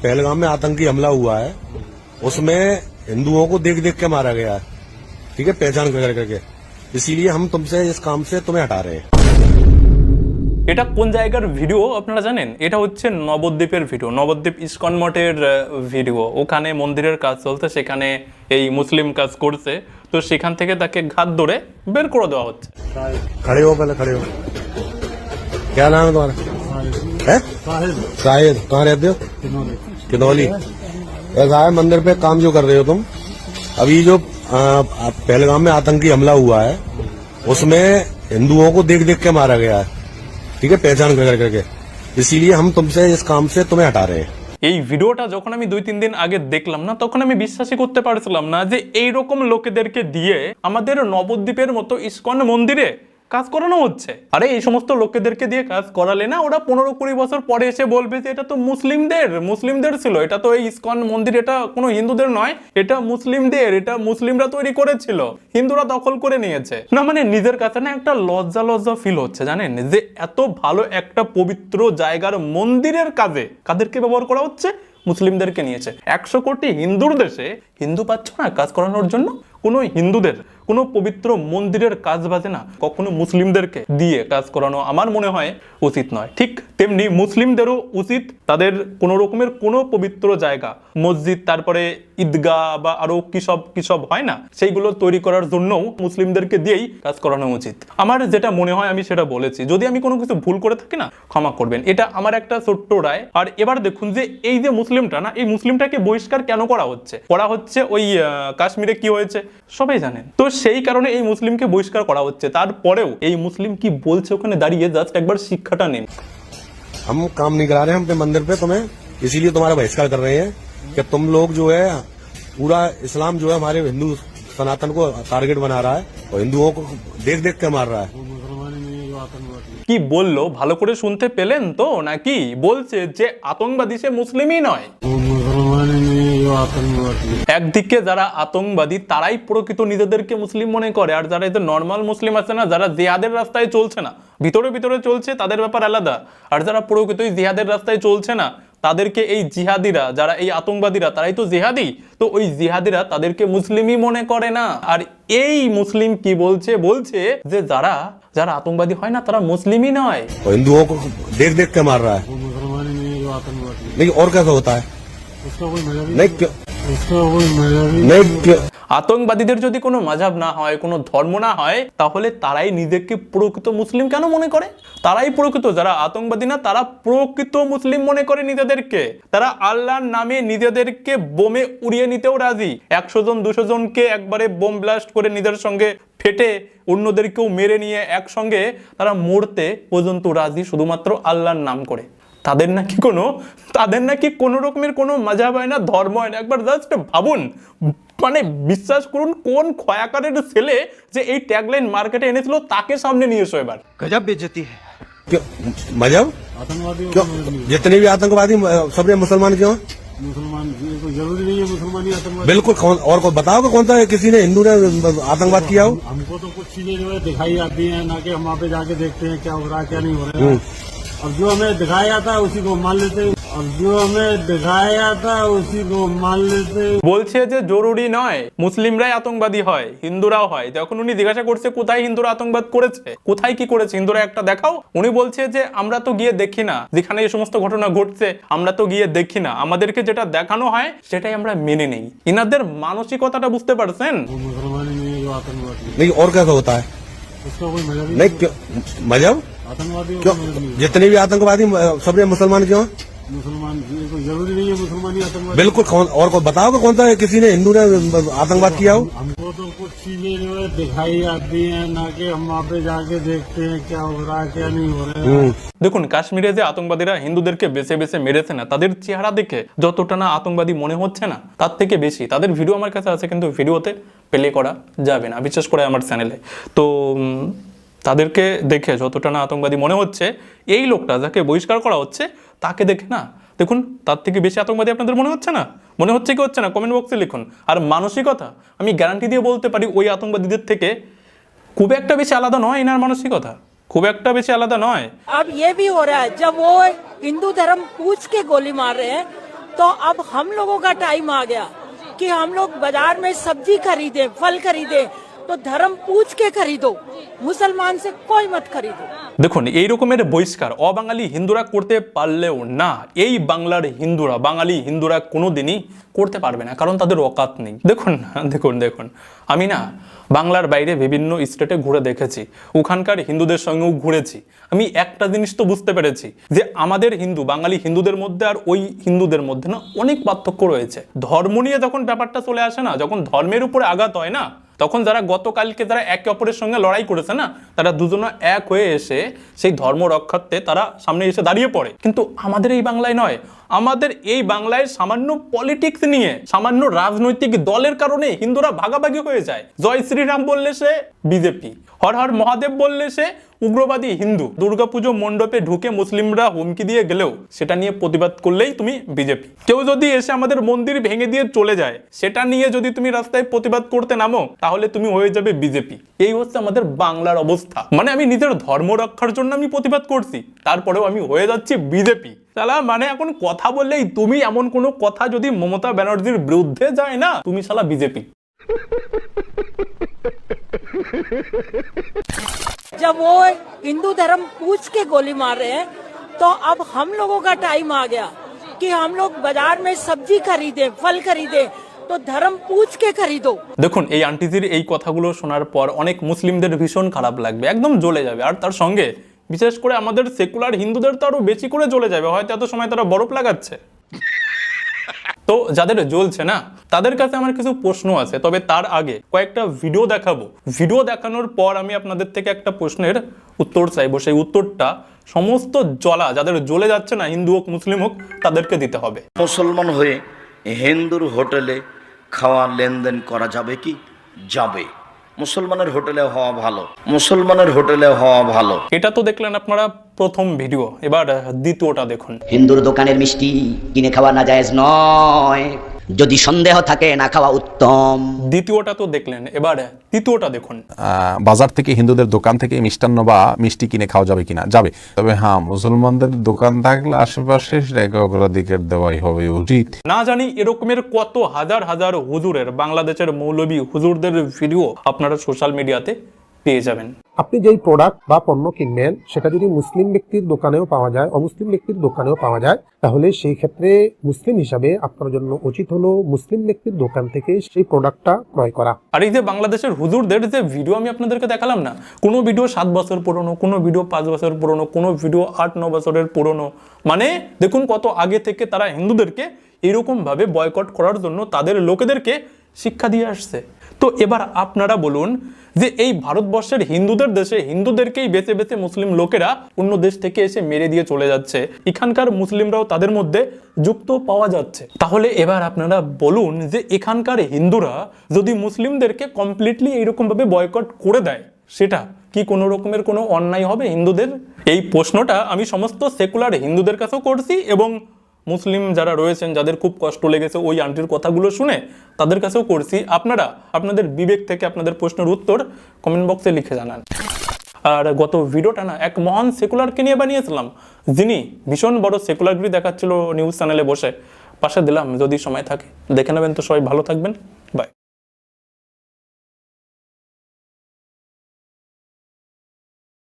पहलगाम में आतंकी हमला हुआ है, उसमें हिंदुओं को देख देख के मारा गया है, ठीक है, पहचान कर करके। इसीलिए हम तुमसे इस काम से तुम्हें हटा रहे हैं। এটা কোন জায়গার ভিডিও আপনারা জানেন? এটা হচ্ছে নবদ্বীপের ভিডিও, নবদ্বীপ ইসকন মঠের ভিডিও। ওখানে মন্দিরের কাজ চলছে, সেখানে এই মুসলিম কাজ করছে, তো সেখান থেকে তাকে ঘাত ধরে বের করে দেওয়া হচ্ছে। खड़े हो, पहले खड़े हो। क्या नाम है तुम्हारा? शाहिद। कहाँ रहते हो? किनौली। ऐसा है, मंदिर पे काम जो कर रहे हो तुम, अभी जो पहलगाम में आतंकी हमला हुआ है, उसमें हिंदुओं को देख देख के मारा गया है, ठीक है, पहचान कर करके। इसीलिए हम तुमसे इस काम से तुम्हें हटा रहे हैं। এই ভিডিওটা যখন আমি 2-3 দিন আগে দেখলাম না, তখন আমি বিশ্বাসই করতে পারছিলাম না যে এইরকম লোকেদেরকে দিয়ে আমাদের নবদ্বীপের মতো ইসকন মন্দিরে কাজ করানো হচ্ছে। আরে এই সমস্ত লোকেদেরকে দিয়ে কাজ করালে না ওরা 15-20 বছর পরে এসে বলবে যে এটা তো মুসলিমদের ছিল, এটা তো এই ইসকন মন্দির, এটা কোনো হিন্দুদের নয়, এটা মুসলিমদের, এটা মুসলিমরা তৈরি করেছিল, হিন্দুরা দখল করে নিয়েছে। না মানে নিজের কাছে না একটা লজ্জা ফিল হচ্ছে, জানেন, যে এত ভালো একটা পবিত্র জায়গার মন্দিরের কাজে কাদেরকে ব্যবহার করা হচ্ছে? মুসলিমদেরকে নিয়েছে। 100 কোটি হিন্দুর দেশে হিন্দু পাচ্ছ না কাজ করানোর জন্য? কোনো হিন্দুদের কোনো পবিত্র মন্দিরের কাজ বাজে না, কখনো মুসলিমদেরকে দিয়ে কাজ করানো আমার মনে হয় উচিত নয়। ঠিক তেমনি মুসলিমদেরও উচিত তাদের কোনো রকমের কোনো পবিত্র জায়গা, মসজিদ, তারপরে ঈদগাহ বা আরো কিসব হয় না, সেইগুলো তৈরি করার জন্যও মুসলিমদেরকে দিয়েই কাজ করানো উচিত। আমার যেটা মনে হয় আমি সেটা বলেছি। যদি আমি কোনো কিছু ভুল করে থাকি না, ক্ষমা করবেন, এটা আমার একটা ছোট্ট রায়। আর এবার দেখুন যে এই যে মুসলিমটা না, এই মুসলিমটাকে বহিষ্কার কেন করা হচ্ছে ওই কাশ্মীরে কি হয়েছে সবাই জানেন, তো সেই কারণে এই মুসলিমকে বহিষ্কার করা হচ্ছে। তারপরেও এই মুসলিম কি বলছে ওখানে দাঁড়িয়ে, জাস্ট একবার শিক্ষাটা নিন। हम काम नहीं करा रहे हैं अपने मंदिर पे तुम्हें, इसीलिए तुम्हारा बहिष्कार कर रहे हैं कि तुम लोग जो है पूरा इस्लाम जो है हमारे हिंदू सनातन को टारगेट बना रहा है और हिंदुओं को देख देख के मार रहा है। কি বললো ভালো করে শুনতে পেলেন তো? নাকি বলছে যে আতঙ্কবাদী সে মুসলিমই নয়। একদিকে যারা আতঙ্কবাদী তারাই প্রকৃত নিজেদেরকে মুসলিম মনে করে, আর যারা এই নর্মাল মুসলিম আছে না, যারা জিহাদের রাস্তায় চলছে না, ভিতরে চলছে, তাদের ব্যাপার আলাদা। আর যারা প্রকৃতই জিহাদের রাস্তায় চলছে না, তাদেরকে এই জিহাদিরা, যারা এই আতঙ্কবাদীরা, তারাই তো জিহাদি, তো ওই জিহাদিরা তাদেরকে মুসলিমই মনে করে না। আর এই মুসলিম কি বলছে যে যারা আতঙ্কবাদী হয় না তারা মুসলিমই নয়, हिंदुओं को देख देख के मार रहा है। लेकिन और कैसा होता है? আতঙ্কবাদীদের যদি কোনো মাযহাব না হয়, কোনো ধর্ম না হয়, তাহলে তারাই নিজেকে প্রকৃত মুসলিম কেন মনে করে? তারাই প্রকৃত, যারা আতঙ্কবাদী না তারা প্রকৃত মুসলিম মনে করে নিজেদেরকে। তারা আল্লাহর নামে নিজেদেরকে বোমে উড়িয়ে নিতেও রাজি। 100 জন 200 জনকে একবারে বোম ব্লাস্ট করে নিজের সঙ্গে ফেটে অন্যদেরকেও মেরে নিয়ে একসঙ্গে তারা মরতে পর্যন্ত রাজি, শুধুমাত্র আল্লাহর নাম করে। তাদের নাকি কোনো রকমের কোনো মাযহাব হয় না, ধর্ম হয় না। একবার জাস্ট ভাবুন, মানে বিশ্বাস করুন, কোন খয়াকারের ছেলে যে এই ট্যাগলাইন মার্কেটে এনেছিল তাকে সামনে নিয়ে এসো এবার। गजब बेइज्जती है। क्यों मजहब? क्यों जितने भी आतंकवादी सबने मुसलमान क्यों? मुसलमान कोई जरूरी नहीं है मुसलमानी आतंकवादी। बिल्कुल। और को बताओ कि कौन सा किसी ने हिंदू ने आतंकवाद किया हो? हमको तो कुछ चीजें जो है दिखाई आती हैं, ना कि हम वहाँ पे जाके देखते हैं क्या हो रहा है क्या नहीं हो रहा है। अब जो हमें दिखाया जाता है उसी को मान लेते हैं। বলছে যে জরুরি নয় মুসলিমরাই আতঙ্কবাদী হয়, হিন্দুরাও হয়। যখন উনি জিজ্ঞাসা করছে কোথায় হিন্দুরা আতঙ্কবাদ করেছে, কোথায় কি করেছে, হিন্দুরা একটা দেখাও, উনি বলছে যে আমরা তো গিয়ে দেখি না, যেখানে এই সমস্ত ঘটনা ঘটছে আমরা তো গিয়ে দেখি না, আমাদেরকে যেটা দেখানো হয় সেটাই আমরা মেনে নেই। ইনাদের মানসিকতাটা বুঝতে পারছেন? और कैसा होता है? नहीं क्यों मजहब? क्यों जितने भी आतंकवादी सबने मुसलमान क्यों? मुसलमान कोई जरूरी नहीं है मुसलमानी आतंकवादी। बिल्कुल। और को बताओ कि कौन सा किसी ने हिंदू ने आतंकवाद किया हो? हमको तो कुछ चीजें जो है दिखाई आती हैं, ना कि हम वहाँ पे जाके देखते हैं क्या हो रहा है क्या नहीं हो रहा है। দেখুন কাশ্মীরে যে আতঙ্কবাদীরা হিন্দুদেরকে বেছে বেছে মেরেছে না, তাদের চেহারা দেখে যতটা না আতঙ্কবাদী মনে হচ্ছে না, তার থেকে বেশি তাদের ভিডিও আমার কাছে আছে, কিন্তু ভিডিওতে প্লে করা যাবে না, বিশেষ করে আমার চ্যানেলে। তো তাদেরকে দেখে যতটা না আতঙ্কবাদী মনে হচ্ছে, এই লোকটা যাকে বহিষ্কার করা হচ্ছে তাকে দেখে না, দেখুন তার থেকে বেশি আতঙ্কবাদী আপনাদের মনে হচ্ছে না? মনে হচ্ছে কি হচ্ছে না কমেন্ট বক্সে লিখুন। আর মানসিকতা আমি গ্যারান্টি দিয়ে বলতে পারি ওই আতঙ্কবাদীদের থেকে খুব একটা বেশি আলাদা নয়। এনার মানসিকতা খুব একটা বেশি আলাদা নয়। अब ये भी हो रहा है जब वो हिंदू धर्म पूछ के गोली मार रहे हैं तो अब हम लोगों का टाइम आ गया कि हम लोग बाजार में सब्जी खरीदे, फल खरीदे तो धर्म पूछ के खरीदो, मुसलमान से कोई मत खरीदो। দেখুন এই রকমের বহিষ্কার অবাঙালি হিন্দুরা করতে পারলেও না, এই বাংলার হিন্দুরা, বাঙালি হিন্দুরা কোনোদিনই করতে পারবে না, কারণ তাদের অকাত নেই। দেখুন দেখুন দেখুন আমি না বাংলার বাইরে বিভিন্ন স্টেটে ঘুরে দেখেছি, ওখানকার হিন্দুদের সঙ্গেও ঘুরেছি। আমি একটা জিনিস তো বুঝতে পেরেছি যে আমাদের হিন্দু, বাঙালি হিন্দুদের মধ্যে আর ওই হিন্দুদের মধ্যে না অনেক পার্থক্য রয়েছে। ধর্ম নিয়ে যখন ব্যাপারটা চলে আসে না, যখন ধর্মের উপরে আঘাত হয় না, তখন যারা গতকালকে যারা একে অপরের সঙ্গে লড়াই করেছে না, তারা দুজনে এক হয়ে এসে সেই ধর্ম রক্ষার্থে তারা সামনে এসে দাঁড়িয়ে পড়ে। কিন্তু আমাদের এই বাংলায় নয়, আমাদের এই বাংলায় সামান্য পলিটিক্স নিয়ে, সামান্য রাজনৈতিক দলের কারণে হিন্দুরা ভাগাভাগি হয়ে যায়। জয় শ্রীরাম বললে সে বিজেপি, হর হর মহাদেব বললে সে উগ্রবাদী হিন্দু, দুর্গাপুজো মণ্ডপে ঢুকে মুসলিমরা হুমকি দিয়ে গেলেও সেটা নিয়ে প্রতিবাদ করলেই তুমি বিজেপি। কেউ যদি এসে আমাদের মন্দির ভেঙে দিয়ে চলে যায়, সেটা নিয়ে যদি তুমি রাস্তায় প্রতিবাদ করতে নামো, তাহলে তুমি হয়ে যাবে বিজেপি। এই হচ্ছে আমাদের বাংলার অবস্থা। মানে আমি নিজের ধর্ম রক্ষার জন্য আমি প্রতিবাদ করছি, তারপরেও আমি হয়ে যাচ্ছি বিজেপি। শালা মানে এখন কথা বললেই তুমি এমন কোনো কথা যদি মমতা ব্যানার্জির বিরুদ্ধে যায় না, তুমি শালা বিজেপি। जब वो हिंदू धर्म पूछ के गोली मार रहे हैं तो अब हम लोगों का टाइम आ गया कि हम लोग बाजार में सब्जी खरीदे, फल खरीदे तो धर्म पूछ के खरीदो। দেখুন এই আন্টিজির এই কথাগুলো শোনার পর অনেক মুসলিমদের ভীষণ খারাপ লাগবে, একদম জ্বলে যাবে। আর তার সঙ্গে বিশেষ করে আমাদের সেকুলার হিন্দুদের তো আরো বেশি করে জ্বলে যাবে, হয়তো এত সময় তারা বরফ লাগাচ্ছে। তো যাদের জ্বলছে না, তাদের কাছে আমার কিছু প্রশ্ন আছে, তবে তার আগে কয়েকটা ভিডিও দেখাবো। ভিডিও দেখানোর পর আমি আপনাদের থেকে একটা প্রশ্নের উত্তর চাইবো, সেই উত্তরটা সমস্ত জ্বলা যাদের জ্বলে যাচ্ছে না, হিন্দু হোক মুসলিম হোক, তাদেরকে দিতে হবে। মুসলমান হয়ে হিন্দুর হোটেলে খাওয়া লেনদেন করা যাবে কি? যাবে। মুসলমানের হোটেলে হওয়া ভালো, মুসলমানের হোটেলে হওয়া ভালো। এটা তো দেখলেন আপনারা প্রথম ভিডিও, এবার দ্বিতীয়টা দেখুন। হিন্দুর দোকানের মিষ্টি কিনে খাওয়া না জায়েজ নয়, যদি সন্দেহ থাকে না খাওয়া উত্তম। দ্বিতীয়টা তো দেখলেন, এবার তৃতীয়টা দেখুন। বাজার থেকে হিন্দুদের দোকান থেকে মিষ্টান্ন বা মিষ্টি কিনে খাওয়া যাবে কিনা? যাবে। তবে হ্যাঁ, মুসলমানদের দোকান থাকলে আশেপাশে সেটাকে অগ্রাধিকার দেওয়াই হবে উচিত। না জানি এরকমের কত হাজার হাজার হুজুরের, বাংলাদেশের মৌলবী হুজুরদের ভিডিও আপনারা সোশ্যাল মিডিয়াতে পেয়ে যাবেন। আপনি যেই প্রোডাক্ট বা পণ্য কিনবেন সেটা যদি মুসলিম ব্যক্তির দোকানেও পাওয়া যায়, অমুসলিম ব্যক্তির দোকানেও পাওয়া যায়, তাহলে সেই ক্ষেত্রে মুসলিম হিসাবে আপনার জন্য উচিত হলো মুসলিম ব্যক্তির দোকান থেকে সেই প্রোডাক্টটা ক্রয় করা। আর এই যে বাংলাদেশের হুজুরদের যে ভিডিও আমি আপনাদেরকে দেখালাম না, কোনো ভিডিও 7 বছর পুরনো, কোনো ভিডিও 5 বছর পুরনো, কোনো ভিডিও 8-9 বছরের পুরনো। মানে দেখুন কত আগে থেকে তারা হিন্দুদেরকে এরকম ভাবে বয়কট করার জন্য তাদের লোকেদেরকে শিক্ষা দিয়ে আসছে। তো এবার আপনারা বলুন যে এই ভারতবর্ষের হিন্দুদের দেশে হিন্দুদেরকেই বেছে বেছে মুসলিম লোকেরা অন্য দেশ থেকে এসে মেরে দিয়ে চলে যাচ্ছে, এখানকার মুসলিমরাও তাদের মধ্যে যুক্ত পাওয়া যাচ্ছে। তাহলে এবার আপনারা বলুন যে এখানকার হিন্দুরা যদি মুসলিমদেরকে কমপ্লিটলি এইরকম ভাবে বয়কট করে দেয়, সেটা কি কোনো রকমের কোনো অন্যায় হবে হিন্দুদের? এই প্রশ্নটা আমি সমস্ত সেকুলার হিন্দুদের কাছেও করছি এবং মুসলিম যারা রয়েছেন, যাদের খুব কষ্ট লেগেছে ওই আন্টির কথাগুলো শুনে, তাদের কাছেও করছি। আপনারা আপনাদের বিবেক থেকে আপনাদের প্রশ্নের উত্তর কমেন্ট বক্সে লিখে জানান। আর গত ভিডিওটা না এক মহান সেকুলারকে নিয়ে বানিয়েছিলাম, যিনি ভীষণ বড় সেকুলারগিরি দেখাচ্ছিল নিউজ চ্যানেলে বসে, পাশে দিলাম, যদি সময় থাকে দেখে নেবেন। তো সবাই ভালো থাকবেন।